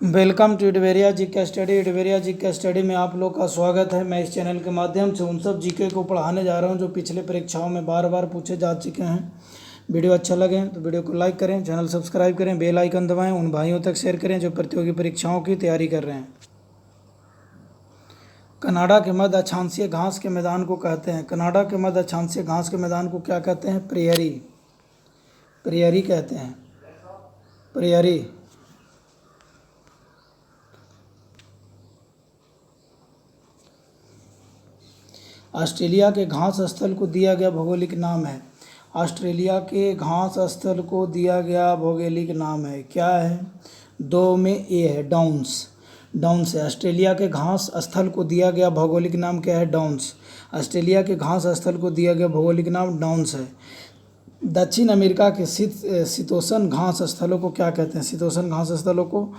Welcome to इडवेरिया जी का study. इडवेरिया जी का study में आप लोग का स्वागत है। मैं इस चैनल के माध्यम से उन सब जीके को पढ़ाने जा रहा हूं जो पिछले परीक्षाओं में बार बार पूछे जा चुके हैं। वीडियो अच्छा लगे तो वीडियो को लाइक करें, चैनल सब्सक्राइब करें, बेल आइकन दबाएं, उन भाइयों तक शेयर करें जो प्रतियोगी परीक्षाओं की तैयारी कर रहे हैं। कनाडा के मध्य अक्षांशीय घास के मैदान को कहते हैं। कनाडा के मध्य अक्षांशीय घास के मैदान को क्या कहते हैं? प्रेयरी। प्रेयरी कहते हैं, प्रेयरी। ऑस्ट्रेलिया के घास स्थल को दिया गया भौगोलिक नाम है। ऑस्ट्रेलिया के घास स्थल को दिया गया भौगोलिक नाम है, क्या है? दो में ए है, डाउन्स। डाउन्स है। ऑस्ट्रेलिया के घास स्थल को दिया गया भौगोलिक नाम क्या है? डाउन्स। ऑस्ट्रेलिया के घास स्थल को दिया गया भौगोलिक नाम डाउन्स है। दक्षिण अमेरिका के शीतोष्ण घास स्थलों को क्या कहते हैं? शीतोष्ण घास स्थलों को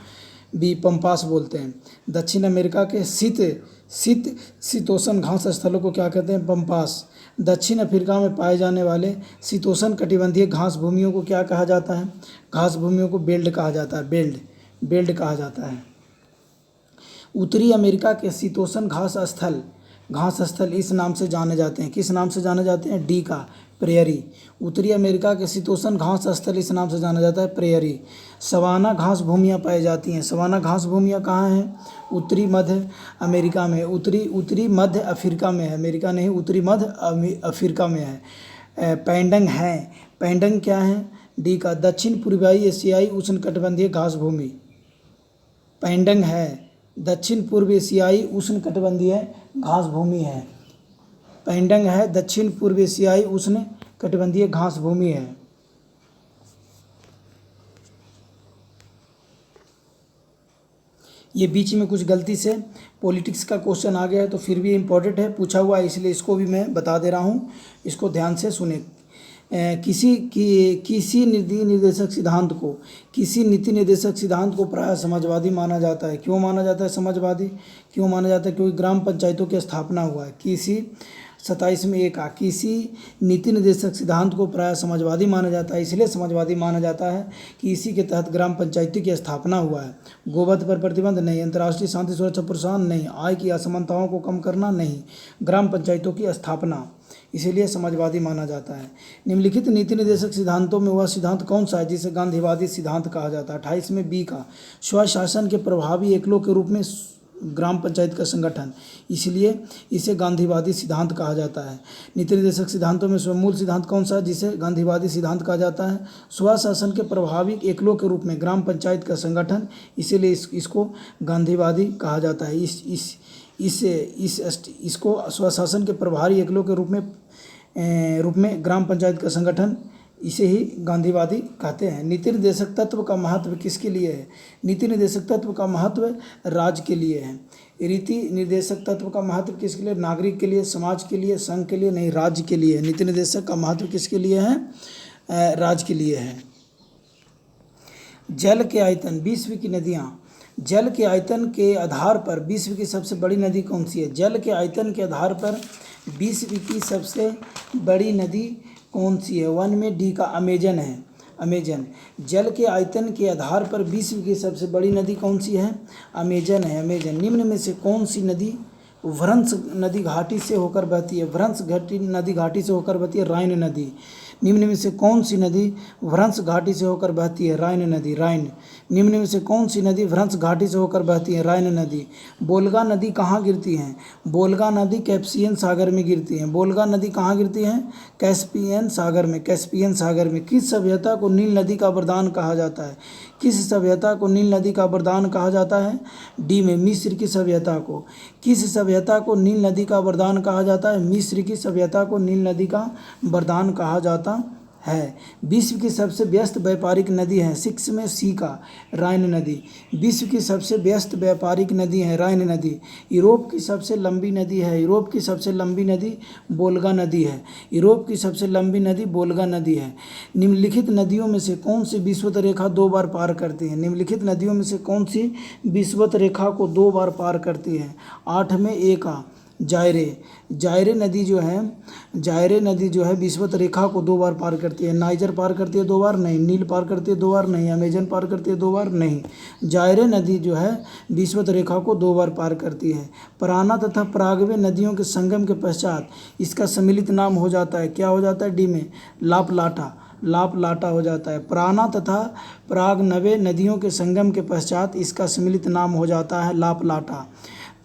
भी पंपास बोलते हैं। दक्षिण अमेरिका के शीतोष्ण घास स्थलों को क्या कहते हैं? पंपास। दक्षिण अफ्रीका में पाए जाने वाले शीतोष्ण कटिबंधीय घास भूमियों को क्या कहा जाता है? घास भूमियों को बेल्ट कहा जाता है। बेल्ट कहा जाता है। उत्तरी अमेरिका के शीतोष्ण घास स्थल इस नाम से जाने जाते हैं। किस नाम से जाने जाते हैं? डी का, प्रेयरी। उत्तरी अमेरिका के शीतोष्ण घास स्थल इस नाम से जाना जाता है, प्रेयरी। सवाना घास भूमियाँ पाई जाती हैं। सवाना घास भूमियाँ कहाँ हैं? उत्तरी मध्य अमेरिका में, उत्तरी मध्य अफ्रीका में है। अमेरिका नहीं, उत्तरी मध्य अफ्रीका में है। पैंडंग है। पैंडंग क्या है? डी का, दक्षिण पूर्वी एशियाई उष्णकटिबंधीय घास भूमि। पैंडंग है, दक्षिण पूर्व एशियाई उष्णकटिबंधीय घास भूमि है। पैंडंग है, दक्षिण पूर्व एशियाई उष्णकटिबंधीय घास भूमि है। ये बीच में कुछ गलती से पॉलिटिक्स का क्वेश्चन आ गया है तो फिर भी इम्पोर्टेंट है, पूछा हुआ है, इसलिए इसको भी मैं बता दे रहा हूँ। इसको ध्यान से सुने। किसी नीति निर्देशक सिद्धांत को प्रायः समाजवादी माना जाता है। क्यों माना जाता है समाजवादी? क्यों माना जाता है? क्योंकि ग्राम पंचायतों की स्थापना हुआ है। किसी 27 में एक किसी नीति निर्देशक सिद्धांत को प्रायः समाजवादी माना जाता है, इसलिए समाजवादी माना जाता है कि इसी के तहत ग्राम पंचायतों की स्थापना हुआ है। गोवध पर प्रतिबंध नहीं, अंतर्राष्ट्रीय शांति सुरक्षा प्रोत्साहन नहीं, आय की असमानताओं को कम करना नहीं, ग्राम पंचायतों की स्थापना, इसीलिए समाजवादी माना जाता है। निम्नलिखित नीति निर्देशक सिद्धांतों में वह सिद्धांत कौन सा है जिसे गांधीवादी सिद्धांत कहा जाता है? 28 में बी का, स्वशासन के प्रभावी एकलों के रूप में ग्राम पंचायत का संगठन, इसलिए इसे गांधीवादी सिद्धांत कहा जाता है। नीति निर्देशक सिद्धांतों में मूल सिद्धांत कौन सा है जिसे गांधीवादी सिद्धांत कहा जाता है? स्वशासन के प्रभावी एकलों के रूप में ग्राम पंचायत का संगठन, इसीलिए इसको गांधीवादी कहा जाता है। इसको स्वशासन के प्रभारी एकलों के रूप में ग्राम पंचायत का संगठन, इसे ही गांधीवादी कहते हैं। नीति निर्देशक तत्व का महत्व किसके लिए है? नीति निर्देशक तत्व का महत्व राज्य के लिए है। नीति निर्देशक तत्व का महत्व किसके लिए? नागरिक के लिए, समाज के लिए, संघ के लिए नहीं, राज्य के लिए। नीति निर्देशक का महत्व किसके लिए है? राज्य के लिए है। जल के आयतन, विश्व की नदियाँ। जल के आयतन के आधार पर विश्व की सबसे बड़ी नदी कौन सी है? जल के आयतन के आधार पर विश्व की सबसे बड़ी नदी कौन सी है? 1 में डी का, अमेजन है। अमेजन। जल के आयतन के आधार पर विश्व की सबसे बड़ी नदी कौन सी है? अमेजन है, अमेजन। निम्न में से कौन सी नदी व्रंश नदी घाटी से होकर बहती है? व्रंश नदी घाटी से होकर बहती है, राइन नदी। निम्न में से कौन सी नदी व्रंश घाटी से होकर बहती है? राइन नदी, राइन। निम्न में से कौन सी नदी व्रंश घाटी से होकर बहती है? राइन नदी। बोल्गा नदी कहाँ गिरती है? बोल्गा नदी कैस्पियन सागर में गिरती है। बोल्गा नदी कहाँ गिरती है? कैस्पियन सागर में, कैस्पियन सागर में। किस सभ्यता को नील नदी का वरदान कहा जाता है? किस सभ्यता को नील नदी का वरदान कहा जाता है? डी में, मिस्र की सभ्यता को। किस सभ्यता को नील नदी का वरदान कहा जाता है? मिस्र की सभ्यता को नील नदी का वरदान कहा जाता है। विश्व की सबसे व्यस्त व्यापारिक नदी है, 6 में सी का, राइन नदी। विश्व की सबसे व्यस्त व्यापारिक नदी है राइन नदी। यूरोप की सबसे लंबी नदी है, यूरोप की सबसे लंबी नदी वोल्गा नदी है। यूरोप की सबसे लंबी नदी वोल्गा नदी है। निम्नलिखित नदियों में से कौन सी विषुवत रेखा 2 बार पार करती है? निम्नलिखित नदियों में से कौन सी विषुवत रेखा को 2 बार पार करती है? 8 में ए का, जायरे नदी जो है विषुवत रेखा को 2 बार पार करती है। नाइजर पार करती है 2 बार, नहीं। नील पार करती है 2 बार, नहीं। अमेजन पार करती है 2 बार, नहीं। जायरे नदी जो है विषुवत रेखा को 2 बार पार करती है। पराना तथा परागवे नदियों के संगम के पश्चात इसका सम्मिलित नाम हो जाता है, क्या हो जाता है? डी में लापलाटा हो जाता है। पराना तथा परागनवे नदियों के संगम के पश्चात इसका सम्मिलित नाम हो जाता है लापलाटा।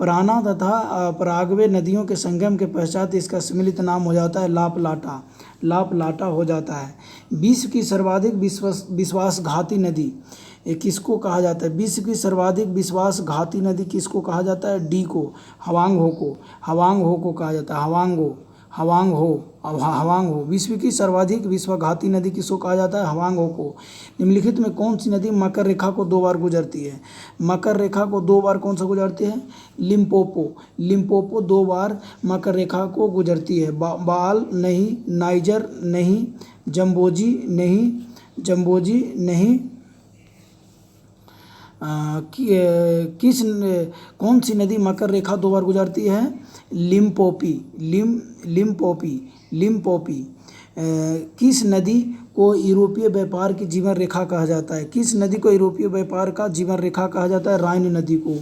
पराना तथा परागवे नदियों के संगम के पश्चात इसका सम्मिलित नाम हो जाता है लापलाटा हो जाता है। विश्व की सर्वाधिक विश्वासघाती नदी ये किसको कहा जाता है? विश्व की सर्वाधिक विश्वासघाती नदी किसको कहा जाता है? डी को, हवांग हो को कहा जाता है। हवांग हो विश्व की सर्वाधिक विश्वासघाती नदी किसको कहा जाता है? हवांग हो को। निम्नलिखित में कौन सी नदी मकर रेखा को 2 बार गुजरती है? मकर रेखा को 2 बार कौन सा गुजरती है? लिम्पोपो 2 बार मकर रेखा को गुजरती है। बाल नहीं, नाइजर नहीं, जम्बोजी नहीं, कौन सी नदी मकर रेखा 2 बार गुजरती है? लिम्पोपी। किस नदी को यूरोपीय व्यापार की जीवन रेखा कहा जाता है? किस नदी को यूरोपीय व्यापार का जीवन रेखा कहा जाता है? राइन नदी को।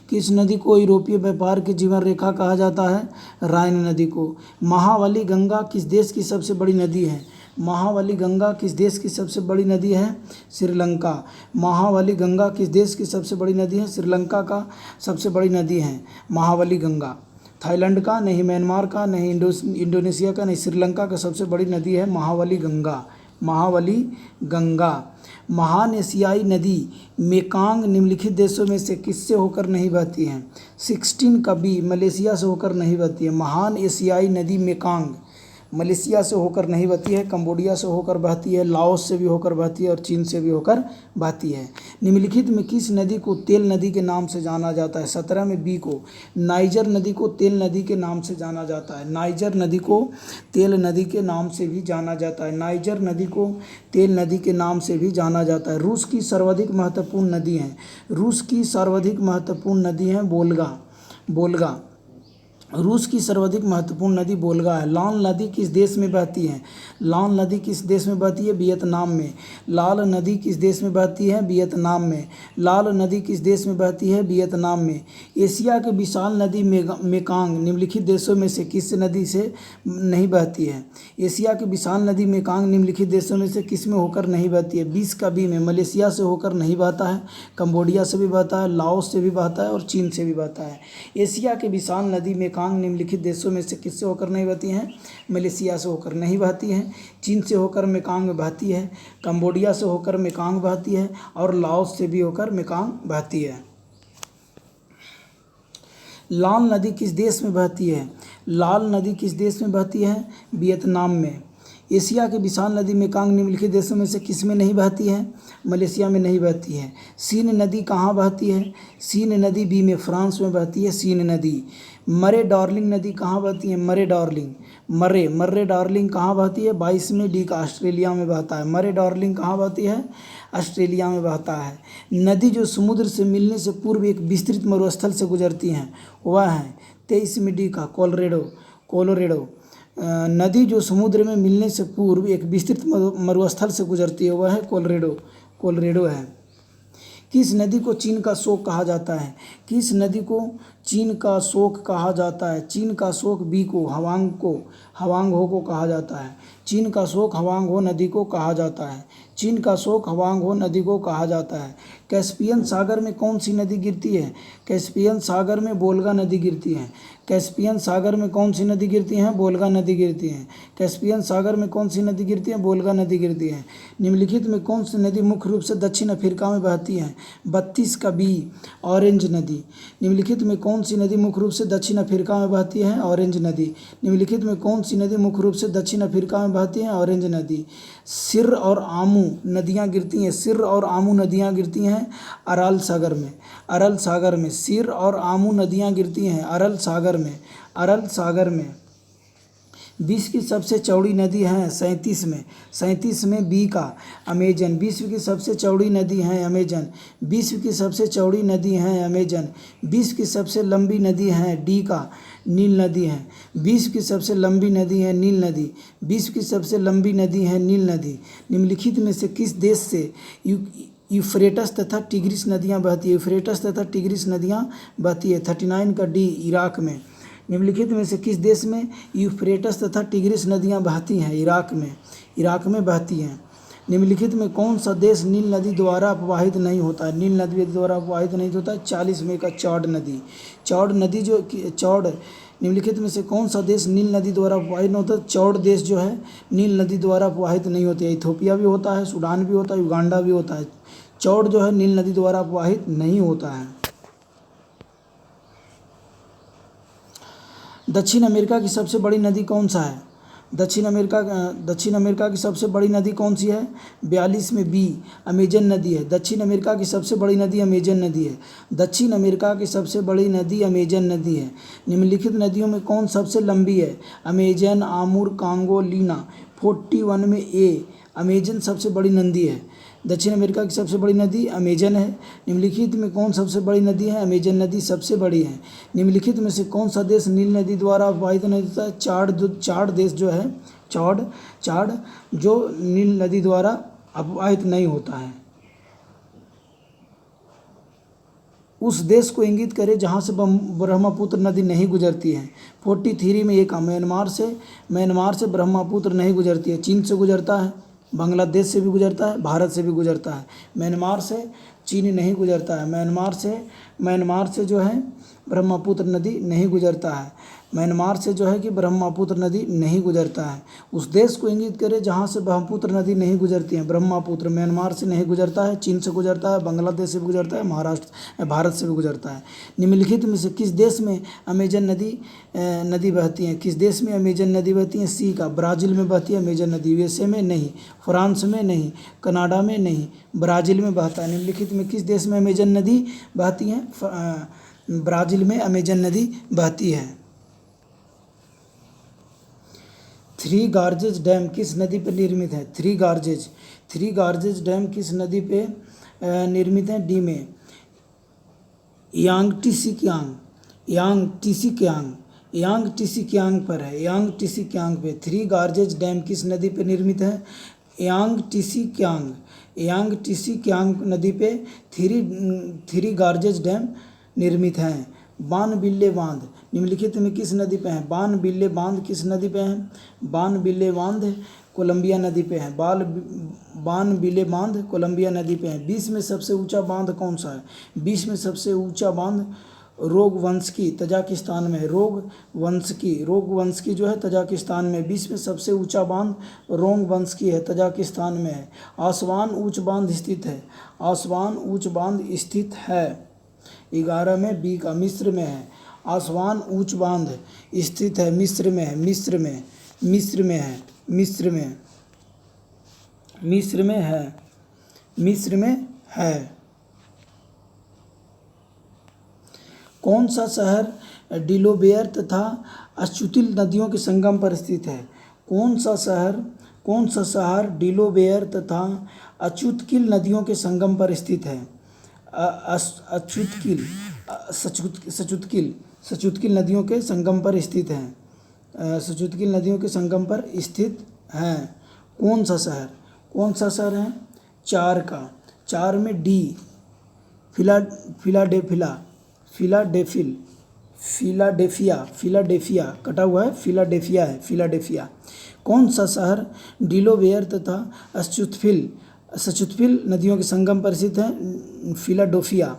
किस नदी को यूरोपीय व्यापार की जीवन रेखा कहा जाता है? राइन नदी को। महावली गंगा किस देश की सबसे बड़ी नदी है? महावली गंगा किस देश की सबसे बड़ी नदी है? श्रीलंका। महावली गंगा किस देश की सबसे बड़ी नदी है? श्रीलंका का सबसे बड़ी नदी है महावली गंगा। थाईलैंड का नहीं, म्यांमार का नहीं, इंडोनेशिया का नहीं, श्रीलंका का सबसे बड़ी नदी है महावली गंगा। महान एशियाई नदी मेकांग निम्नलिखित देशों में से किससे होकर नहीं बहती है? 16 का बी, मलेशिया से होकर नहीं बहती है। महान एशियाई नदी मेकांग मलेशिया से होकर नहीं बहती है, कंबोडिया से होकर बहती है, लाओस से भी होकर बहती है और चीन से भी होकर बहती है। निम्नलिखित में किस नदी को तेल नदी के नाम से जाना जाता है? 17 में बी को, नाइजर नदी को तेल नदी के नाम से जाना जाता है। नाइजर नदी को तेल नदी के नाम से भी जाना जाता है। नाइजर नदी को तेल नदी के नाम से भी जाना जाता है। रूस की सर्वाधिक महत्वपूर्ण नदी हैं। रूस की सर्वाधिक महत्वपूर्ण नदी है बोल्गा। रूस की सर्वाधिक महत्वपूर्ण नदी बोल्गा है। लाल नदी किस देश में बहती है? लाल नदी किस देश में बहती है? वियतनाम में। लाल नदी किस देश में बहती है? वियतनाम में। लाल नदी किस देश में बहती है? वियतनाम में। एशिया की विशाल नदी मेकांग निम्नलिखित देशों में से किस नदी से नहीं बहती है? एशिया की विशाल नदी मेकांग निम्नलिखित देशों में से किस में होकर नहीं बहती है? 20 का बी में, मलेशिया से होकर नहीं बहता है, कंबोडिया से भी बहता है, लाओस से भी बहता है और चीन से भी बहता है। एशिया की विशाल नदी मेकांग निम्नलिखित देशों में से किससे होकर नहीं बहती हैं? मलेशिया से होकर नहीं बहती हैं, चीन से होकर मेकांग बहती है, कंबोडिया से होकर मेकांग बहती है और लाओस से भी होकर मेकांग बहती है। लाल नदी किस देश में बहती है? लाल नदी किस देश में बहती है? वियतनाम में। एशिया की विशाल नदी मेकांग निम्नलिखित देशों में से किस में नहीं बहती है? मलेशिया में नहीं बहती है। सीन नदी कहाँ बहती है? सीन नदी बी में, फ्रांस में बहती है सीन नदी। मरे डार्लिंग नदी कहाँ बहती है? मरे डार्लिंग कहाँ बहती है? 22 में डी का, ऑस्ट्रेलिया में बहता है। मरे डार्लिंग कहाँ बहती है? ऑस्ट्रेलिया में बहता है। नदी जो समुद्र से मिलने से पूर्व एक विस्तृत मरुस्थल से गुजरती हैं वह है 23 में डी का, कोलोरेडो। नदी जो समुद्र में मिलने से पूर्व एक विस्तृत मरुस्थल से गुजरती है वह है कोलोरेडो है। किस नदी को चीन का शोक कहा जाता है? किस नदी को चीन का शोक कहा जाता है? चीन का शोक बी को, हवांग हो को कहा जाता है। चीन का शोक हवांग हो नदी को कहा जाता है। चीन का शोक हवांग हो नदी को कहा जाता है। कैस्पियन सागर में कौन सी नदी गिरती है? कैस्पियन सागर में बोल्गा नदी गिरती है। कैस्पियन सागर में कौन सी नदी गिरती है? बोल्गा नदी गिरती है। कैस्पियन सागर में कौन सी नदी गिरती है? बोल्गा नदी गिरती है। निम्नलिखित में कौन सी नदी मुख्य रूप से दक्षिण अफ्रीका में बहती है? 32 का बी, ऑरेंज नदी। निम्नलिखित में कौन सी नदी मुख्य रूप से दक्षिण अफ्रीका में बहती है? ऑरेंज नदी। निम्नलिखित में कौन सी नदी मुख्य रूप से दक्षिण अफ्रीका में बहती है? ऑरेंज नदी। सिर और आमू नदियाँ गिरती हैं। सिर और आमू नदियाँ गिरती हैं अरल सागर में। सिर और आमू नदियाँ गिरती हैं अरल सागर में। विश्व की सबसे चौड़ी नदी है 37 में बी का अमेजन। विश्व की सबसे चौड़ी नदी है अमेजन। विश्व की सबसे चौड़ी नदी है अमेजन। विश्व की सबसे लंबी नदी है डी का नील नदी है। विश्व की सबसे लंबी नदी है नील नदी। विश्व की सबसे लंबी नदी है नील नदी। निम्नलिखित में से किस देश से यूफ्रेटस तथा टिग्रिस नदियाँ बहती है? यूफ्रेटस तथा टिग्रिस नदियाँ बहती है 39 का डी इराक में। निम्नलिखित में से किस देश में यूफ्रेटस तथा टिग्रिस नदियाँ बहती हैं? इराक में बहती हैं। निम्नलिखित में कौन सा देश नील नदी द्वारा प्रवाहित नहीं होता है? नील नदी द्वारा प्रवाहित नहीं होता है 40 में का चौड़ नदी चौड़ निम्नलिखित में से कौन सा देश नील नदी द्वारा प्रवाहित नहीं होता? चौड़ देश जो है नील नदी द्वारा प्रवाहित नहीं होती है। इथोपिया भी होता है, सूडान भी होता है, युगांडा भी होता है। चौड़ जो है नील नदी द्वारा प्रवाहित नहीं होता है। दक्षिण अमेरिका की सबसे बड़ी नदी कौन सा है? दक्षिण अमेरिका की सबसे बड़ी नदी कौन सी है? 42 में बी अमेजन नदी है। दक्षिण अमेरिका की सबसे बड़ी नदी अमेजन नदी है। दक्षिण अमेरिका की सबसे बड़ी नदी अमेजन नदी है। निम्नलिखित नदियों में कौन सबसे लंबी है? Amazon, Amur, Congo, Leena. 41 में ए अमेजन सबसे बड़ी नदी है। दक्षिण अमेरिका की सबसे बड़ी नदी अमेजन है। निम्नलिखित में कौन सबसे बड़ी नदी है? अमेजन नदी सबसे बड़ी है। निम्नलिखित में से कौन सा देश नील नदी द्वारा प्रवाहित नहीं होता है? चार देश जो है चार जो नील नदी द्वारा प्रवाहित नहीं होता है। उस देश को इंगित करें जहाँ से ब्रह्मपुत्र नदी नहीं गुजरती है। 43 में एक म्यांमार से ब्रह्मपुत्र नहीं गुजरती है। चीन से गुजरता है, बांग्लादेश से भी गुजरता है, भारत से भी गुजरता है। म्यांमार से चीन नहीं गुजरता है। म्यांमार से जो है ब्रह्मपुत्र नदी नहीं गुजरता है। म्यांमार से जो है कि ब्रह्मपुत्र नदी नहीं गुजरता है। उस देश को इंगित करें जहाँ से ब्रह्मपुत्र नदी नहीं गुजरती है। ब्रह्मपुत्र म्यांमार से नहीं गुजरता है, चीन से गुजरता है, बांग्लादेश से भी गुजरता है, भारत से भी गुजरता है। निम्नलिखित में से किस देश में अमेजन नदी बहती है? किस देश में अमेजन नदी बहती है? सी का ब्राज़ील में बहती है अमेजन नदी। यूएसए में नहीं, फ्रांस में नहीं, कनाडा में नहीं, ब्राज़ील में बहता है। निम्नलिखित में किस देश में अमेजन नदी बहती है? ब्राज़ील में अमेजन नदी बहती है। थ्री गार्जेज डैम किस नदी पर निर्मित है? थ्री गार्जेज डैम किस नदी पे निर्मित है? डी में यांगटीसी पर है। यांगटीसी पे थ्री गार्जेज डैम किस नदी पे निर्मित है? यांगटीसी नदी पे थ्री गार्जेज डैम निर्मित हैं। बानबिल्ले बांध निम्नलिखित में किस नदी पे है? बानबिल्ले बांध किस नदी पे है? बानबिल्ले बांध कोलंबिया नदी पे है। बानबिल्ले बांध कोलंबिया नदी पे है। विश्व में सबसे ऊंचा बांध कौन सा है? विश्व में सबसे ऊंचा बांध रोगवंशकी तजाकिस्तान में है। रोगवंशकी जो है तजाकिस्तान में। विश्व में सबसे ऊंचा बांध रोगवंशकी है, तजाकिस्तान में है। आसवान ऊंच बांध स्थित है 11 में बी का मिस्र में है। आसवान ऊंच बांध स्थित है मिस्र में है। कौन सा शहर डिलोबेयर तथा अछूतिल नदियों के संगम पर स्थित है? कौन सा शहर डिलोबेयर तथा अछूतकिल नदियों के संगम पर स्थित है? सचुतकिल नदियों के संगम पर स्थित है। सचुतकिल नदियों के संगम पर स्थित हैं। कौन सा शहर है? 4 में डी फिलाडेल्फिया कटा हुआ है, फिलाडेल्फिया। कौन सा शहर डिलोबेयर तथा सचुतफिल नदियों के संगम पर स्थित है? फिलाडेल्फिया।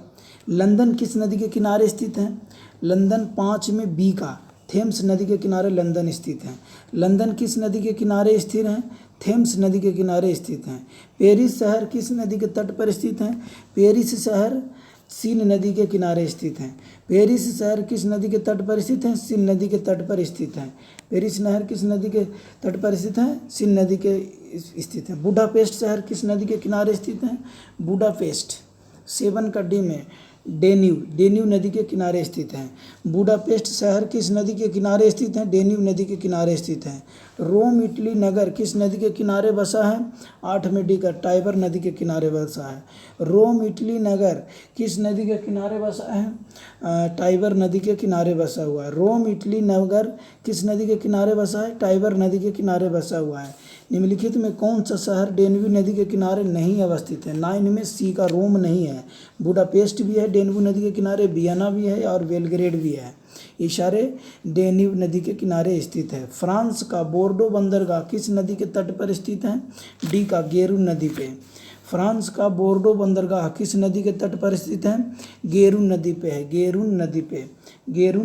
लंदन किस नदी के किनारे स्थित है? लंदन 5 में बी का थेम्स नदी के किनारे लंदन स्थित है। लंदन किस नदी के किनारे स्थित है? थेम्स नदी के किनारे स्थित हैं। पेरिस शहर किस नदी के तट पर स्थित है? पेरिस शहर सीन नदी के किनारे स्थित हैं। पेरिस शहर किस नदी के तट पर स्थित है? सीन नदी के तट पर स्थित है। पेरिस शहर किस नदी के तट पर स्थित है? सीन नदी के स्थित है। बुडापेस्ट शहर किस नदी के किनारे स्थित है? बुडापेस्ट 7 का डी में डेन्यूब नदी के किनारे स्थित है। बुडापेस्ट शहर किस नदी के किनारे स्थित है? डेन्यूब नदी के किनारे स्थित है। रोम इटली नगर किस नदी के किनारे बसा है? 8 में डी का टाइबर नदी के किनारे बसा है। रोम इटली नगर किस नदी के किनारे बसा है? टाइबर नदी के किनारे बसा हुआ है। रोम इटली नगर किस नदी के किनारे बसा है? टाइबर नदी के किनारे बसा हुआ है। निम्नलिखित में कौन सा शहर डेन्यू नदी के किनारे नहीं अवस्थित है? 9 में सी का रोम नहीं है। बुडापेस्ट भी है डेन्यू नदी के किनारे, वियना भी है और बेलग्रेड भी है। ये सारे डेन्यू नदी के किनारे स्थित है। फ्रांस का बोर्डो बंदरगाह किस नदी के तट पर स्थित है? डी का गेरू नदी पे। फ्रांस का बोर्डो बंदरगाह किस नदी के तट पर स्थित है? गेरू नदी पे है। गेरू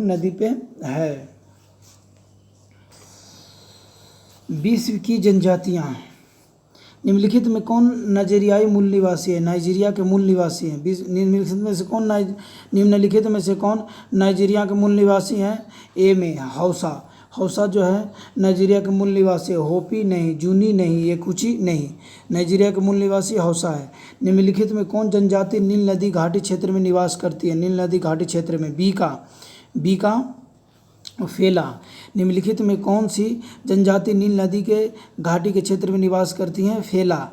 नदी पे है। विश्व की जनजातियाँ, निम्नलिखित में कौन नाइजीरियाई मूल निवासी है? नाइजीरिया के मूल निवासी हैं। निम्नलिखित में से कौन नाइजीरिया के मूल निवासी हैं? ए में हौसा जो है नाइजीरिया के मूल निवासी है। होपी नहीं, जूनी नहीं, येकुची नहीं। नाइजीरिया के मूल निवासी हौसा है। निम्नलिखित में कौन जनजाति नील नदी घाटी क्षेत्र में निवास करती है? नील नदी घाटी क्षेत्र में बी का फेला। निम्नलिखित में कौन सी जनजाति नील नदी के घाटी के क्षेत्र में निवास करती हैं? फेला।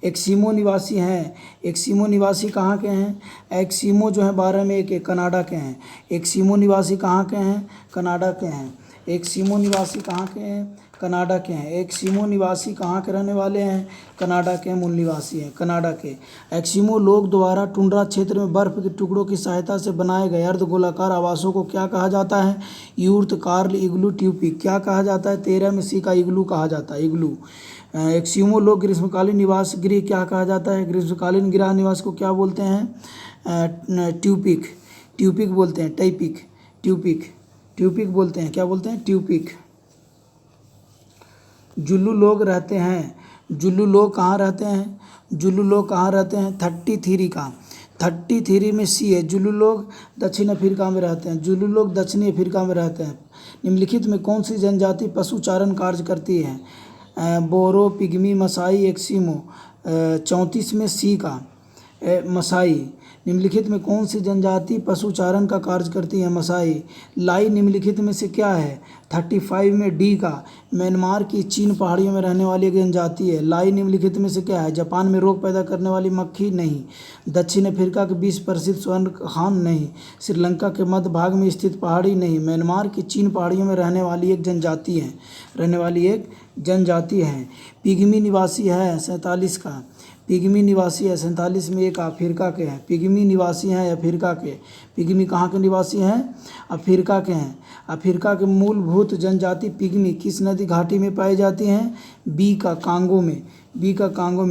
एक्सिमो निवासी हैं। एक्सिमो निवासी कहाँ के हैं? एक्सिमो जो है 12 में एक कनाडा के हैं। एक्सिमो निवासी कहाँ के हैं? कनाडा के हैं। एक्सिमो निवासी कहाँ के हैं? कनाडा के हैं। एक्सिमो निवासी कहाँ के रहने वाले हैं? कनाडा के मूल निवासी हैं, कनाडा के। एक्सिमो लोग द्वारा टुंड्रा क्षेत्र में बर्फ के टुकड़ों की सहायता से बनाए गए अर्धगोलाकार आवासों को क्या कहा जाता है? यूर्त, कार्ल, इग्लू, ट्यूपिक। क्या कहा जाता है? 13 में सी का इग्लू कहा जाता है। इग्लू। एक्सिमो लोग ग्रीष्मकालीन निवास गृह क्या कहा जाता है? ग्रीष्मकालीन गृह निवास को क्या बोलते हैं? ट्यूपिक बोलते हैं। ट्यूपिक बोलते हैं। क्या बोलते हैं? ट्यूपिक। जुल्लू लोग रहते हैं। जुल्लू लोग कहाँ रहते हैं? 33 में सी है। जुल्लू लोग दक्षिण अफ्रीका में रहते हैं। निम्नलिखित में कौन सी जनजाति पशुचारण कार्य करती है? बोरो, पिग्मी, मसाई, एक्सिमो। 34 में सी का मसाई। निम्नलिखित में कौन सी जनजाति पशुचारण का कार्य करती है? मसाई। लाई निम्नलिखित में से क्या है? 35 में डी का म्यांमार की चीन पहाड़ियों में रहने वाली एक जनजाति है। लाई निम्नलिखित में से क्या है? जापान में रोग पैदा करने वाली मक्खी नहीं। दक्षिण अफ्रीका के 20 प्रसिद्ध स्वर्ण खान नहीं। श्रीलंका के मध्य भाग में स्थित पहाड़ी नहीं। म्यांमार की चीन पहाड़ियों में रहने वाली एक जनजाति है। पिग्मी निवासी है 47 का। पिग्मी निवासी है 47 में एक अफ्रीका के हैं। पिग्मी निवासी हैं अफ्रीका के। पिग्मी कहाँ के निवासी हैं? अफ्रीका के हैं। अफ्रीका के मूलभूत जनजाति पिग्मी किस नदी घाटी में पाई जाती हैं? बी का कांगो में।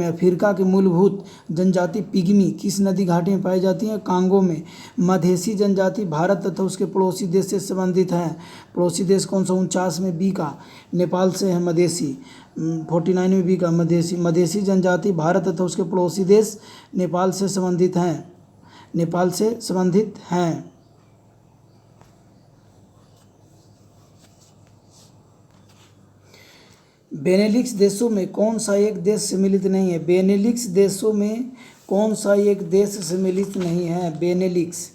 अफ्रीका के मूलभूत जनजाति पिग्मी किस नदी घाटी में पाई जाती हैं? कांगो में। मधेसी जनजाति भारत तथा उसके पड़ोसी देश से संबंधित हैं। पड़ोसी देश कौन सा? 49 में बी का नेपाल से है मधेसी। 49 में बी का मधेसी जनजाति भारत तथा उसके पड़ोसी देश नेपाल से संबंधित हैं। बेनेलिक्स देशों में कौन सा एक देश सम्मिलित नहीं है? बेनेलिक्स देशों में कौन सा एक देश सम्मिलित नहीं है? बेनेलक्स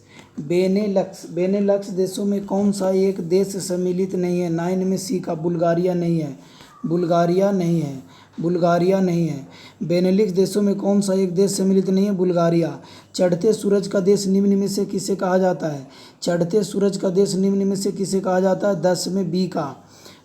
देशों में कौन सा एक देश सम्मिलित नहीं है? 9 में सी का बुल्गारिया नहीं है। बेनेलिक्स देशों में कौन सा एक देश सम्मिलित नहीं है? बुल्गारिया। चढ़ते सूरज का देश निम्न में से किसे कहा जाता है? चढ़ते सूरज का देश निम्न में से किसे कहा जाता है? 10 में बी का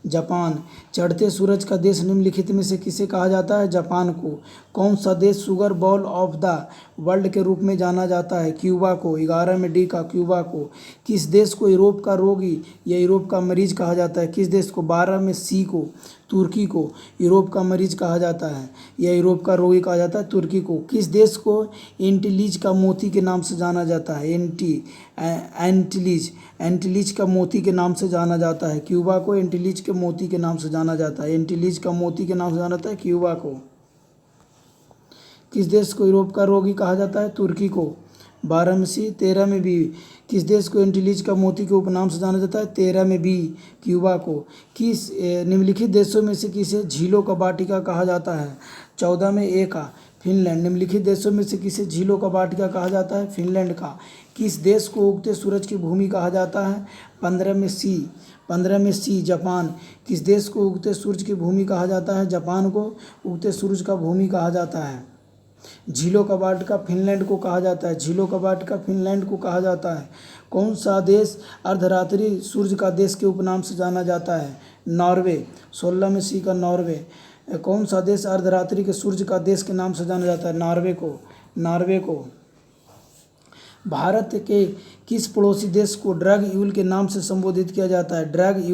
जापान। चढ़ते सूरज का देश निम्नलिखित में से किसे कहा जाता है? जापान को। कौन सा देश sugar ball of the world के रूप में जाना जाता है? क्यूबा को। 11 में डी का क्यूबा को। किस देश को यूरोप का रोगी या यूरोप का मरीज कहा जाता है? किस देश को? 12 में सी को तुर्की को यूरोप का मरीज कहा जाता है या यूरोप का रोगी कहा जाता है? तुर्की को। किस देश को एंटीलीज का मोती के नाम से जाना जाता है? एंटीलीज का मोती के नाम से जाना जाता है। क्यूबा को एंटीलीज के मोती के नाम से जाना जाता है। एंटीलीज का मोती के नाम से जाना जाता है क्यूबा को। किस देश को यूरोप का रोगी कहा जाता है? तुर्की को। 12 में सी। 13 में बी। किस देश को एंटीलीज का मोती के उपनाम से जाना जाता है? 13 में बी क्यूबा को। किस निम्नलिखित देशों में से किसे झीलों का वाटिका कहा जाता है? 14 में ए का फिनलैंड। निम्नलिखित देशों में से किसे झीलों का बाटिका कहा जाता है? फिनलैंड का। किस देश को उगते सूरज की भूमि कहा जाता है? 15 में सी जापान। किस देश को उगते सूरज की भूमि कहा जाता है? जापान को उगते सूरज का भूमि कहा जाता है। झीलों का बाटिका फिनलैंड को कहा जाता है। झीलों का बाटिका फिनलैंड को कहा जाता है। कौन सा देश अर्धरात्रि सूर्य का देश के उपनाम से जाना जाता है? नॉर्वे। 16 में सी का नॉर्वे। कौन सा देश अर्धरात्रि के सूर्य का देश के नाम से जाना जाता है? नॉर्वे को। भारत के किस पड़ोसी देश को ड्रैग यूल के नाम से संबोधित किया जाता है? ड्रैग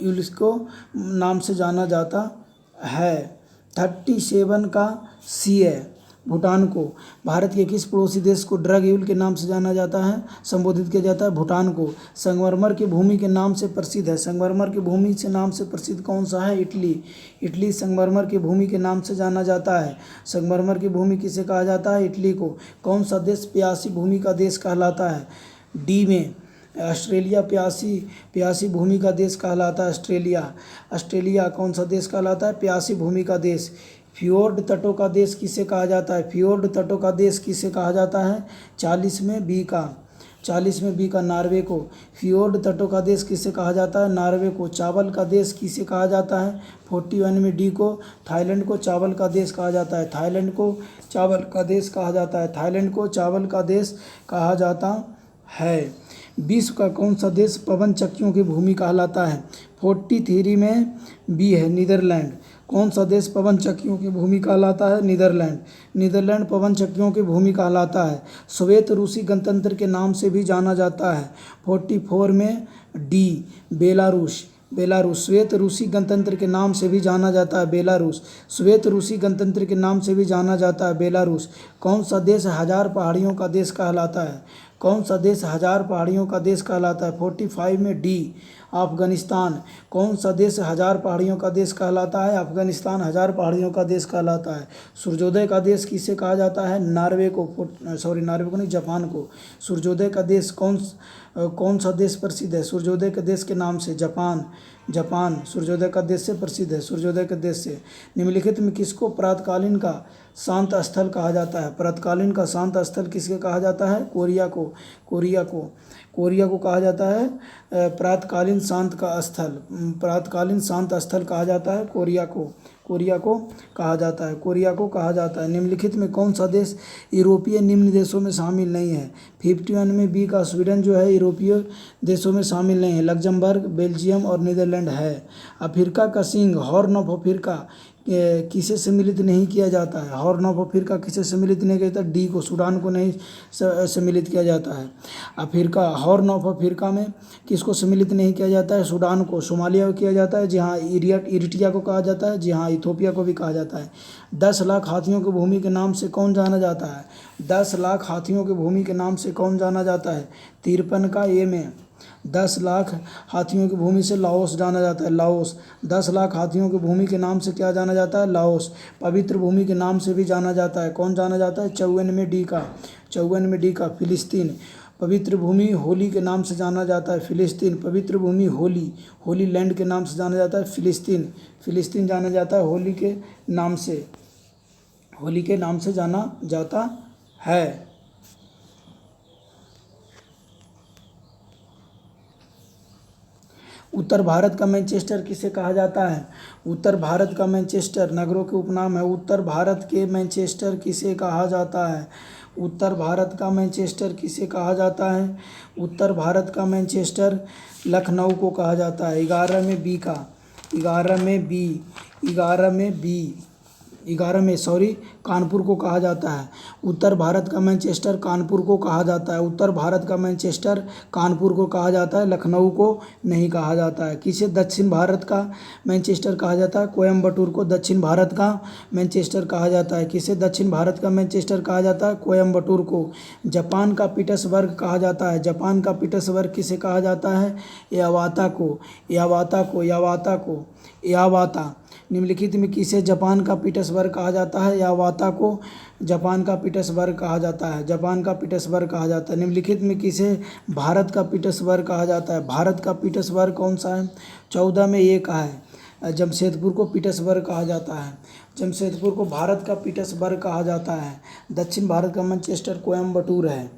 यूल को नाम से जाना जाता है। 37 का सी है भूटान को। भारत के किस पड़ोसी देश को ड्रैग यूल के नाम से जाना जाता है, संबोधित किया जाता है? भूटान को। संगमरमर की भूमि के नाम से प्रसिद्ध है। संगमरमर की भूमि से नाम से प्रसिद्ध कौन सा है? इटली संगमरमर की भूमि के नाम से जाना जाता है। संगमरमर की भूमि किसे कहा जाता है? इटली को। कौन सा देश प्यासी भूमि का देश कहलाता है? डी में ऑस्ट्रेलिया प्यासी भूमि का देश कहलाता है। ऑस्ट्रेलिया कौन सा देश कहलाता है? प्यासी भूमि का देश। फ्योर्ड तटों का देश किसे कहा जाता है? फ्योर्ड तटों का देश किसे कहा जाता है? 40 में बी का नॉर्वे को। फ्योर्ड तटों का देश किसे कहा जाता है? नॉर्वे को। चावल का देश किसे कहा जाता है? 41 में डी को। थाईलैंड को चावल का देश कहा जाता है। थाईलैंड को चावल का देश कहा जाता है। थाईलैंड को चावल का देश कहा जाता है। विश्व का कौन सा देश पवन चक्कियों की भूमि कहलाता है? 43 में बी है नीदरलैंड। कौन सा देश पवन चक्कियों की भूमि कहलाता है? नीदरलैंड पवन चक्कियों की भूमि कहलाता है। सोवियत रूसी गणतंत्र के नाम से भी जाना जाता है। 44 में डी बेलारूस। सोवियत रूसी गणतंत्र के नाम से भी जाना जाता है बेलारूस। सोवियत रूसी गणतंत्र के नाम से भी जाना जाता है बेलारूस। कौन सा देश 1000 पहाड़ियों का देश कहलाता है? कौन सा देश 1000 पहाड़ियों का देश कहलाता है? 45 में डी अफगानिस्तान। कौन सा देश 1000 पहाड़ियों का देश कहलाता है? अफगानिस्तान 1000 पहाड़ियों का देश कहलाता है। सूर्योदय का देश किसे कहा जाता है? नॉर्वे को नहीं, जापान को। सूर्योदय का देश कौन सा देश प्रसिद्ध है सूर्योदय के देश के नाम से? जापान सूर्योदय का देश से प्रसिद्ध है। सूर्योदय के देश से। निम्नलिखित में किसको प्रातःकालीन का शांत स्थल कहा जाता है? प्रातःकालीन का शांत स्थल किसके कहा जाता है? कोरिया को कहा जाता है प्रातःकालीन शांत स्थल कहा जाता है। कोरिया को कहा जाता है। निम्नलिखित में कौन सा देश यूरोपीय निम्न देशों में शामिल नहीं है? 51 में बी का स्वीडन जो है यूरोपीय देशों में शामिल नहीं है। लग्जमबर्ग, बेल्जियम और नीदरलैंड है। अफ्रीका का सिंह हॉर्न ऑफ अफ्रीका किसे सम्मिलित नहीं किया जाता है? हॉर्न ऑफ अफ्रीका किसे सम्मिलित नहीं किया जाता? डी को। सूडान को नहीं सम्मिलित किया जाता है। हॉर्न ऑफ अफ्रीका में किसको सम्मिलित नहीं किया जाता है? सूडान को। सोमालिया को किया जाता है, जी हाँ। इरिट्रिया को कहा जाता है, जी हाँ। इथोपिया को भी कहा जाता है। 10 लाख हाथियों की भूमि के नाम से कौन जाना जाता है? 10 लाख हाथियों की भूमि के नाम से कौन जाना जाता है? 53 का ए में 10 लाख हाथियों की भूमि से लाओस जाना जाता है। 10 लाख हाथियों की भूमि के नाम से क्या जाना जाता है? लाओस। पवित्र भूमि के नाम से भी जाना जाता है। कौन जाना जाता है? 54 में डी का फिलिस्तीन। पवित्र भूमि होली के नाम से जाना जाता है। फिलिस्तीन पवित्र भूमि होली लैंड के नाम से जाना जाता है। फिलिस्तीन जाना जाता है होली के नाम से जाना जाता है। उत्तर भारत का मैनचेस्टर किसे कहा जाता है? उत्तर भारत का मैनचेस्टर नगरों के उपनाम है। उत्तर भारत के मैनचेस्टर किसे कहा जाता है? उत्तर भारत का मैनचेस्टर किसे कहा जाता है? उत्तर भारत का मैनचेस्टर लखनऊ को कहा जाता है। 11 में कानपुर को कहा जाता है। उत्तर भारत का मैनचेस्टर कानपुर को कहा जाता है। उत्तर भारत का मैनचेस्टर कानपुर को कहा जाता है, लखनऊ को नहीं कहा जाता है। किसे दक्षिण भारत का मैनचेस्टर कहा जाता है? कोयम्बटूर को दक्षिण भारत का मैनचेस्टर कहा जाता है। किसे दक्षिण भारत का मैनचेस्टर कहा जाता है? कोयम्बटूर को। जापान का पीटर्सबर्ग कहा जाता है। जापान का पीटर्सबर्ग किसे कहा जाता है? यावाता। निम्नलिखित में किसे जापान का पीटर्सबर्ग कहा जाता है? यावाता को जापान का पीटर्सबर्ग कहा जाता है। निम्नलिखित में किसे भारत का पीटर्सबर्ग कहा जाता है? भारत का पीटर्सबर्ग कौन सा है? 14 में ए का है। जमशेदपुर को पीटर्सबर्ग कहा जाता है। जमशेदपुर को भारत का पीटर्सबर्ग कहा जाता है। दक्षिण भारत का मैनचेस्टर कोयम्बटूर है।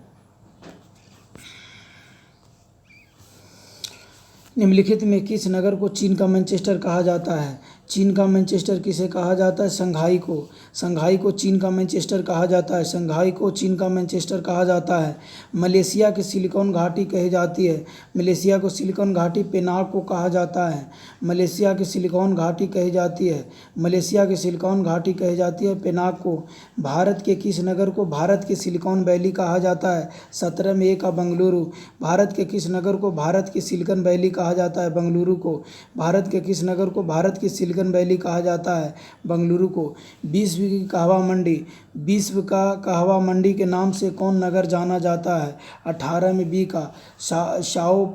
निम्नलिखित में किस नगर को चीन का मैनचेस्टर कहा जाता है? चीन का मैनचेस्टर किसे कहा जाता है? शंघाई को। शंघाई को चीन का मैनचेस्टर कहा जाता है। शंघाई को चीन का मैनचेस्टर कहा जाता है। मलेशिया की सिलिकॉन घाटी कही जाती है। मलेशिया को सिलिकॉन घाटी पेनांग को कहा जाता है। मलेशिया की सिलिकॉन घाटी कही जाती है। मलेशिया की सिलिकॉन घाटी कही जाती है पेनांग को। भारत के किस नगर को भारत की सिलिकॉन वैली कहा जाता है? 17 में ए का बेंगलुरु। भारत के किस नगर को भारत की सिलिकॉन वैली कहा जाता है? बेंगलुरु को। भारत के किस नगर को भारत की सिलिकॉन वैली कहा जाता है? बेंगलुरु को। विश्व की कहवा मंडी। विश्व का कहवा मंडी के नाम से कौन नगर जाना जाता है? 18 में बी का साओ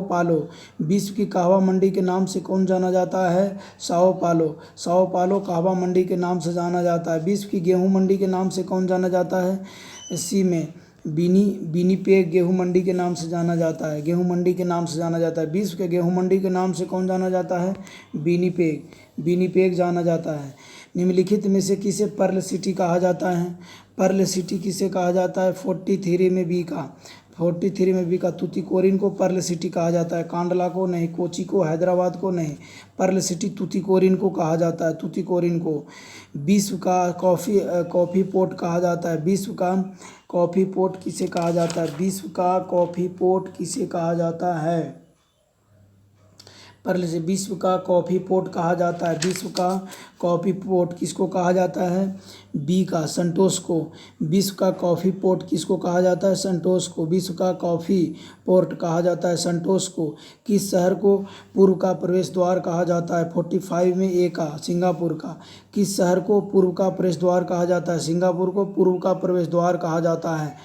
पालो। विश्व की कहवा मंडी के नाम से कौन जाना जाता है? साओ पालो। साओ पालो कहवा मंडी के नाम से जाना जाता है। विश्व की गेहूं मंडी के नाम से कौन जाना जाता है? सी में विनिपेग गेहूं मंडी के नाम से जाना जाता है। गेहूं मंडी के नाम से जाना जाता है। विश्व के गेहूं मंडी के नाम से कौन जाना जाता है? विनिपेग जाना जाता है। निम्नलिखित में से किसे पर्ल सिटी कहा जाता है? पर्ल सिटी किसे कहा जाता है? 43 में बी का 43 में बी का तूतीकोरिन को पर्ल सिटी कहा जाता है। कांडला को नहीं, कोची को, हैदराबाद को नहीं। पर्ल सिटी तूतीकोरिन को कहा जाता है। तूतीकोरिन को। विश्व का कॉफ़ी पोर्ट कहा जाता है। विश्व का कॉफ़ी पोर्ट किसे कहा जाता है? विश्व का कॉफ़ी पोर्ट किसे कहा जाता है? पर्ल से विश्व का कॉफ़ी पोर्ट कहा जाता है। विश्व का कॉफ़ी पोर्ट किसको कहा जाता है? बी का संतोष को। विश्व का कॉफ़ी पोर्ट किसको कहा जाता है? संतोष को। विश्व का कॉफ़ी पोर्ट कहा जाता है संतोष को। किस शहर को पूर्व का प्रवेश द्वार कहा जाता है? 45 में ए का सिंगापुर का। किस शहर को पूर्व का प्रवेश द्वार कहा जाता है? सिंगापुर को पूर्व का प्रवेश द्वार कहा जाता है।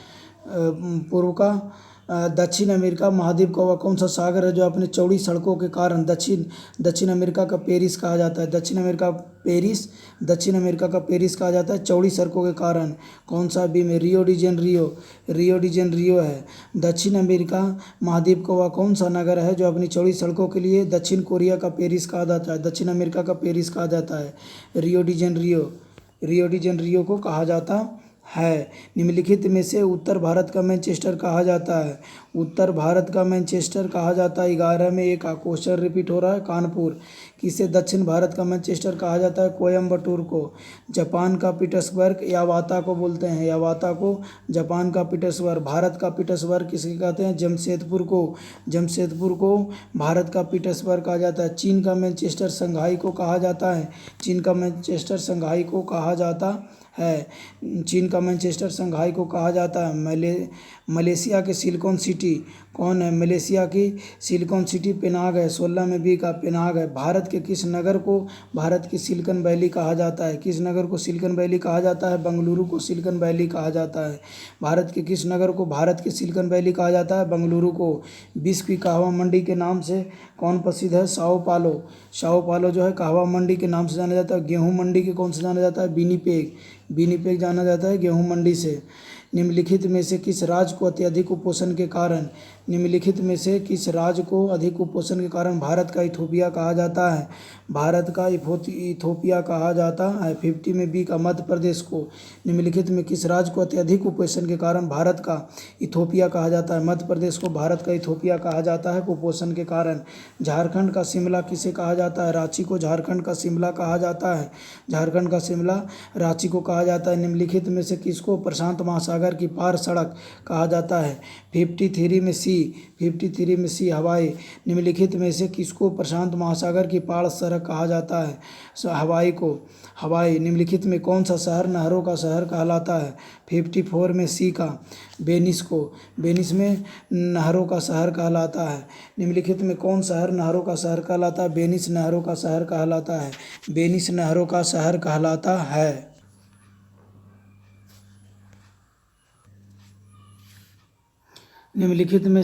पूर्व का दक्षिण अमेरिका महाद्वीप का वह कौन सा सागर है जो अपने चौड़ी सड़कों के कारण दक्षिण अमेरिका का पेरिस कहा जाता है? दक्षिण अमेरिका का पेरिस कहा जाता है चौड़ी सड़कों के कारण। कौन सा? बी में रियो डी जेनरियो है। दक्षिण अमेरिका महाद्वीप का वह कौन सा नगर है जो अपनी चौड़ी सड़कों के लिए दक्षिण कोरिया का पेरिस कहा जाता है? दक्षिण अमेरिका का पेरिस कहा जाता है। रियो डी जेनरियो को कहा जाता है। निम्नलिखित में से उत्तर भारत का मैनचेस्टर कहा जाता है? उत्तर भारत का मैनचेस्टर कहा जाता है 11 में एक का क्वेश्चन रिपीट हो रहा है कानपुर। किसे दक्षिण भारत का मैनचेस्टर कहा जाता है? कोयम्बटूर को। जापान का पीटर्सबर्ग यावाता को बोलते हैं। यावाता को जापान का पीटर्सबर्ग। भारत का पीटर्सबर्ग किसके कहते हैं? जमशेदपुर को भारत का पीटर्सबर्ग कहा जाता है। चीन का मैनचेस्टर शंघाई को कहा जाता है। चीन का मैनचेस्टर शंघाई को कहा जाता है। चीन का मैनचेस्टर शंघाई को कहा जाता है। मलेशिया के सिलिकॉन सिटी कौन है? मलेशिया की सिलिकॉन सिटी पेनांग है। 16 में बी का पेनांग है। भारत के किस नगर को भारत की सिलिकॉन वैली कहा जाता है? किस नगर को सिलिकॉन वैली कहा जाता है? बेंगलुरु को सिलिकॉन वैली कहा जाता है। भारत के किस नगर को भारत की सिलिकॉन वैली कहा जाता है? बेंगलुरु को। विश्व की कहवा मंडी के नाम से कौन प्रसिद्ध है? साओ पालो जो है कहवा मंडी के नाम से जाना जाता है। गेहूं मंडी के कौन से जाना जाता है? विनिपेग जाना जाता है गेहूं मंडी से। निम्नलिखित में से किस राज्य को अत्यधिक कुपोषण के कारण भारत का इथोपिया कहा जाता है? भारत का इथोपिया कहा जाता है। 50 में बी का मध्य प्रदेश को। निम्नलिखित में किस राज्य को अत्यधिक कुपोषण के कारण भारत का इथोपिया कहा जाता है? मध्य प्रदेश को भारत का इथोपिया कहा जाता है कुपोषण के कारण। झारखंड का शिमला किसे कहा जाता है? रांची को झारखंड का शिमला कहा जाता है। झारखंड का शिमला रांची को कहा जाता है। निम्नलिखित में से किसको प्रशांत महासागर की पार सड़क कहा जाता है? 53 में सी हवाई। निम्नलिखित में से किसको प्रशांत महासागर की पार सड़क कहा जाता है? हवाई को। हवाई। निम्नलिखित में कौन सा शहर नहरों का शहर कहलाता है? 54 में सी का वेनिस को। वेनिस में नहरों का शहर कहलाता है। निम्नलिखित में कौन शहर नहरों का शहर कहलाता है? वेनिस नहरों का शहर कहलाता है। वेनिस नहरों का शहर कहलाता है। निम्नलिखित में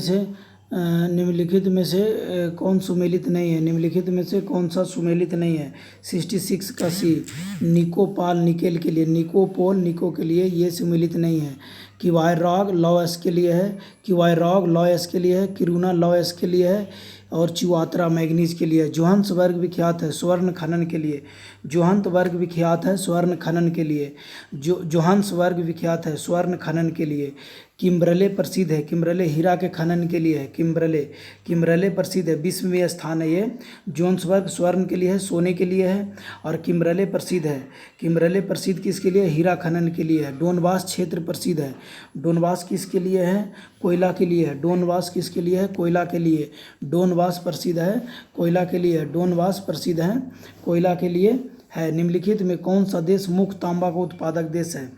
से कौन सुमेलित नहीं है? निम्नलिखित में से कौन सा सुमेलित नहीं है? 66 का सी निकोपाल निको के लिए ये सुमेलित नहीं है। किवायराग लॉ एस के लिए है, किवायराग लॉ एस के लिए है, किरूना लॉ एस के लिए है और चिवात्रा मैग्नीज के लिए। जोहान्सबर्ग विख्यात है स्वर्ण खनन के लिए, जोहान्सबर्ग विख्यात है स्वर्ण खनन के लिए, जोहान्सबर्ग विख्यात है स्वर्ण खनन के लिए। किम्बरले प्रसिद्ध है, किम्बरले हीरा के खनन के लिए है, किम्बरले प्रसिद्ध है, 20वें स्थान है ये। जोहान्सबर्ग स्वर्ण के लिए है, सोने के लिए है और किम्बरले प्रसिद्ध है। किम्बरले प्रसिद्ध किसके लिए? हीरा खनन के लिए है। डोनबास क्षेत्र प्रसिद्ध है, डोनबास किसके लिए है? कोयला के लिए है। डोनबास किसके लिए है? कोयला के लिए। डोनबास प्रसिद्ध है कोयला के लिए, डोनबास प्रसिद्ध है कोयला के लिए है। निम्नलिखित में कौन सा देश मुख्य तांबा का उत्पादक देश है?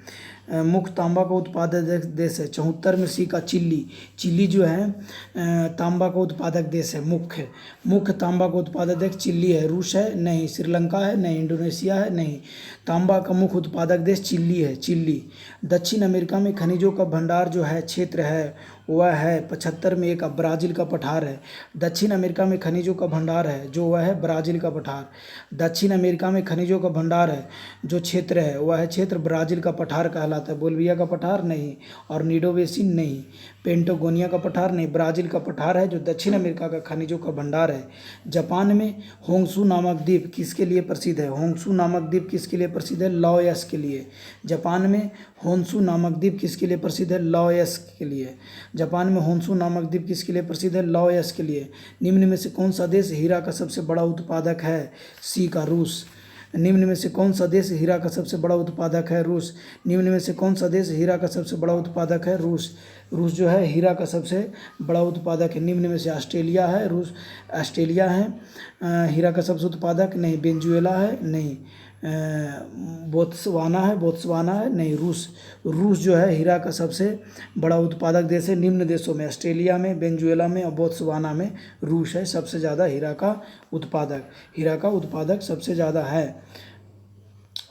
मुख्य तांबा का उत्पादक देश है 74 में सी का चिली। चिली जो है तांबा का उत्पादक देश है, मुख्य तांबा का उत्पादक देश चिली है। रूस है? नहीं। श्रीलंका है? नहीं। इंडोनेशिया है? नहीं। तांबा का मुख्य उत्पादक देश चिली है, चिली। दक्षिण अमेरिका में खनिजों का भंडार जो है क्षेत्र है वह है 75 में एक ब्राज़ील का पठार है। दक्षिण अमेरिका में खनिजों का भंडार है जो वह है ब्राज़ील का पठार। दक्षिण अमेरिका में खनिजों का भंडार है जो क्षेत्र है वह है क्षेत्र ब्राज़ील का पठार कहलाता है। बोल्विया का पठार नहीं और नीडो बेसिन नहीं। पेंटागोनिया का पठार नहीं, ब्राज़ील का पठार है जो दक्षिण अमेरिका का खनिजों का भंडार है। जापान में होंगशू नामक द्वीप किसके लिए प्रसिद्ध है? होंगशू नामक द्वीप किसके लिए प्रसिद्ध है? लॉयस के लिए। जापान में होंशू नामक द्वीप किसके लिए प्रसिद्ध है? लॉयस के लिए। जापान में होंशू नामक द्वीप किसके लिए प्रसिद्ध है? लॉयस के लिए। निम्न में से कौन सा देश हीरा का सबसे बड़ा उत्पादक है? सी का रूस। निम्न में से कौन सा देश हीरा का सबसे बड़ा उत्पादक है? रूस। निम्न में से कौन सा देश हीरा का सबसे बड़ा उत्पादक है? रूस। रूस जो है हीरा का सबसे बड़ा उत्पादक है। निम्न में से ऑस्ट्रेलिया है, रूस ऑस्ट्रेलिया है हीरा का सबसे उत्पादक नहीं। वेनेजुएला है? नहीं। बोत्सवाना है? बोत्सवाना है? नहीं। रूस जो है हीरा का सबसे बड़ा उत्पादक देश है। निम्न देशों में ऑस्ट्रेलिया में, वेनेजुएला में और बोत्सवाना में रूस है सबसे ज़्यादा हीरा का उत्पादक सबसे ज़्यादा है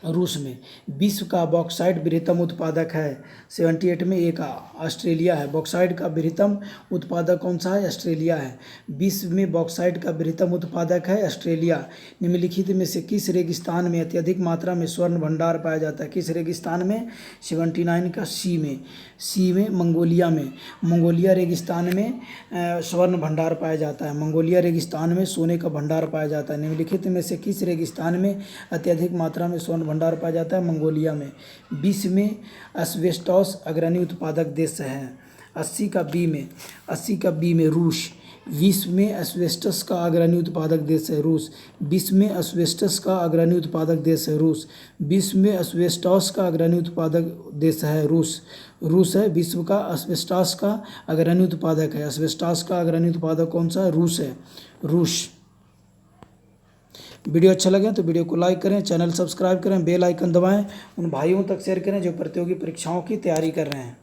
रूस में। विश्व का बॉक्साइट बृहत्तम उत्पादक है 78 में एक ऑस्ट्रेलिया है। बॉक्साइट का बृहत्तम उत्पादक कौन सा है? ऑस्ट्रेलिया है। विश्व में बॉक्साइट का बृहत्तम उत्पादक है ऑस्ट्रेलिया। निम्नलिखित में से किस रेगिस्तान में अत्यधिक मात्रा में स्वर्ण भंडार पाया जाता है? किस रेगिस्तान में? 79 का सी में मंगोलिया में। मंगोलिया रेगिस्तान में स्वर्ण भंडार पाया जाता है। मंगोलिया रेगिस्तान में सोने का भंडार पाया जाता है। निम्नलिखित में से किस रेगिस्तान में अत्यधिक मात्रा में स्वर्ण भंडार पाया जाता है? मंगोलिया में। विश्व में एस्बेस्टॉस अग्रणी उत्पादक देश है 80 का बी में रूस। विश्व में एस्बेस्टस का अग्रणी उत्पादक देश है रूस। विश्व में एस्बेस्टस का अग्रणी उत्पादक देश है रूस। विश्व में एस्बेस्टॉस का अग्रणी उत्पादक देश है रूस है विश्व का एस्बेस्टॉस का अग्रणी उत्पादक है। एस्बेस्टॉस का अग्रणी उत्पादक कौन सा है? रूस है, रूस। वीडियो अच्छा लगे तो वीडियो को लाइक करें, चैनल सब्सक्राइब करें, बेल आइकन दबाएं, उन भाइयों तक शेयर करें जो प्रतियोगी परीक्षाओं की तैयारी कर रहे हैं।